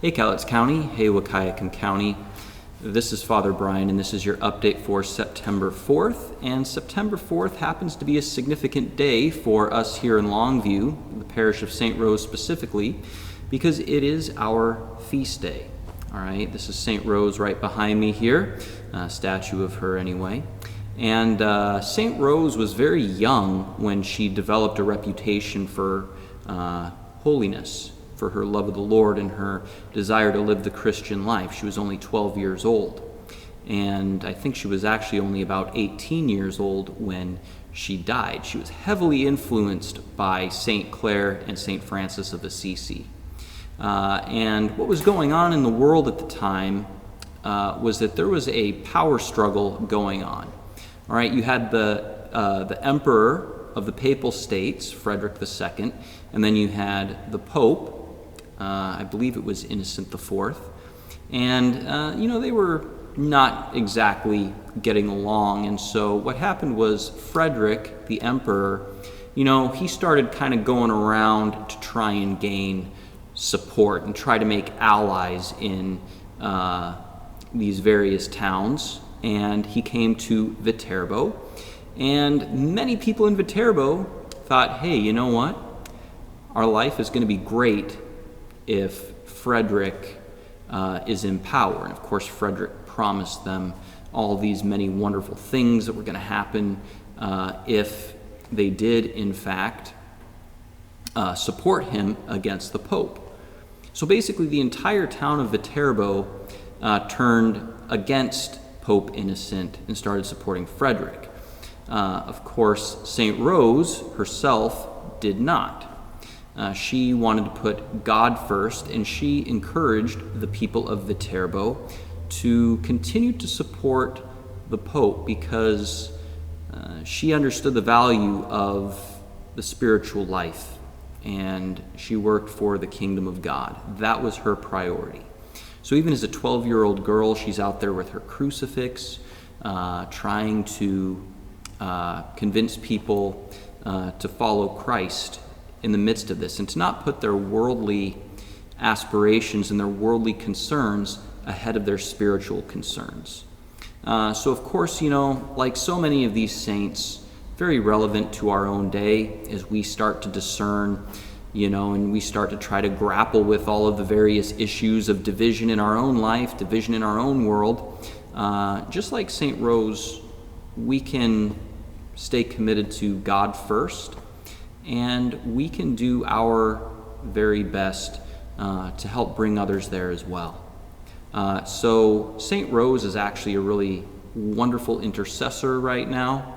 Hey Cowlitz County, hey Wahkiakum County. This is Father Brian, and this is your update for September 4th. And September 4th happens to be a significant day for us here in Longview, the parish of St. Rose specifically, because it is our feast day. All right, this is St. Rose right behind me here, a statue of her anyway. And St. Rose was very young when she developed a reputation for holiness, for her love of the Lord and her desire to live the Christian life. She was only 12 years old. And I think she was actually only about 18 years old when she died. She was heavily influenced by St. Clare and St. Francis of Assisi. And what was going on in the world at the time was that there was a power struggle going on. All right, you had the emperor of the Papal States, Frederick II, and then you had the Pope, I believe it was Innocent IV, and they were not exactly getting along. And so what happened was Frederick, the emperor, he started kind of going around to try and gain support and try to make allies in these various towns. And he came to Viterbo, and many people in Viterbo thought, hey, you know what? Our life is going to be great if Frederick is in power. And of course, Frederick promised them all these many wonderful things that were going to happen if they did, in fact, support him against the Pope. So basically, the entire town of Viterbo turned against Pope Innocent and started supporting Frederick. Of course, St. Rose herself did not. She wanted to put God first, and she encouraged the people of Viterbo to continue to support the Pope because she understood the value of the spiritual life, and she worked for the kingdom of God. That was her priority. So even as a 12-year-old girl, she's out there with her crucifix, trying to convince people to follow Christ in the midst of this, and to not put their worldly aspirations and their worldly concerns ahead of their spiritual concerns. So of course, like so many of these saints, very relevant to our own day as we start to discern, and we start to try to grapple with all of the various issues of division in our own life, division in our own world. Just like St. Rose, we can stay committed to God first, and we can do our very best to help bring others there as well. So St. Rose is actually a really wonderful intercessor right now.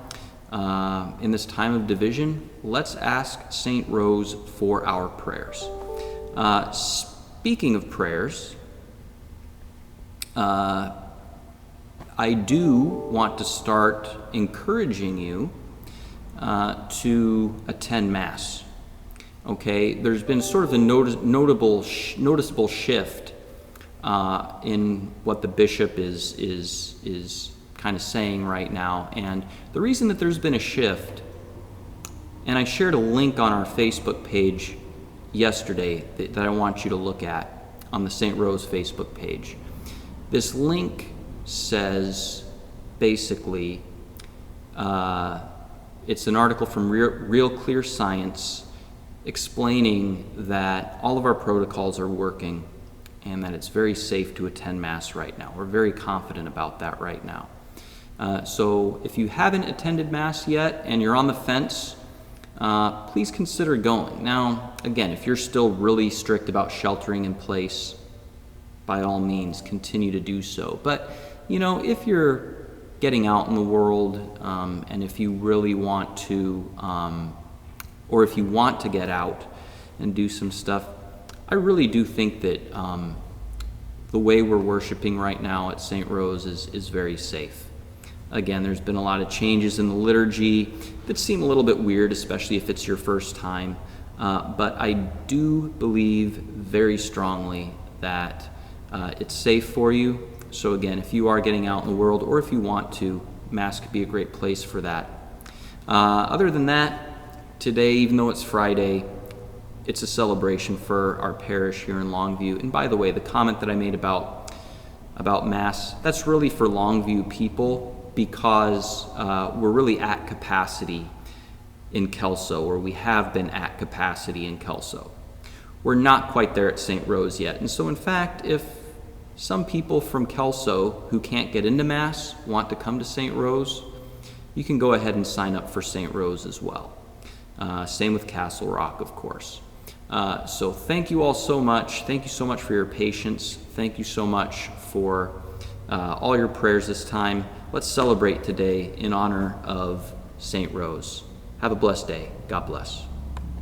In this time of division, let's ask St. Rose for our prayers. Speaking of prayers, I do want to start encouraging you to attend Mass. Okay, there's been sort of a noticeable shift in what the bishop is kind of saying right now. And the reason that there's been a shift, and I shared a link on our Facebook page yesterday that I want you to look at on the St. Rose Facebook page. This link says basically, it's an article from Real Clear Science explaining that all of our protocols are working and that it's very safe to attend Mass right now. We're very confident about that right now. So if you haven't attended Mass yet and you're on the fence, please consider going. Now, again, if you're still really strict about sheltering in place, by all means, continue to do so. But, if you're getting out in the world, and if you really want to, or if you want to get out and do some stuff, I really do think that the way we're worshiping right now at St. Rose is very safe. Again, there's been a lot of changes in the liturgy that seem a little bit weird, especially if it's your first time. But I do believe very strongly that it's safe for you. So again, if you are getting out in the world, or if you want to, Mass could be a great place for that. Other than that, today, even though it's Friday, it's a celebration for our parish here in Longview. And by the way, the comment that I made about Mass, that's really for Longview people, because we're really at capacity in Kelso, or we have been at capacity in Kelso. We're not quite there at St. Rose yet. And so in fact, if some people from Kelso who can't get into Mass want to come to St. Rose, you can go ahead and sign up for St. Rose as well. Same with Castle Rock, of course. So thank you all so much. Thank you so much for your patience. Thank you so much for all your prayers this time. Let's celebrate today in honor of St. Rose. Have a blessed day. God bless.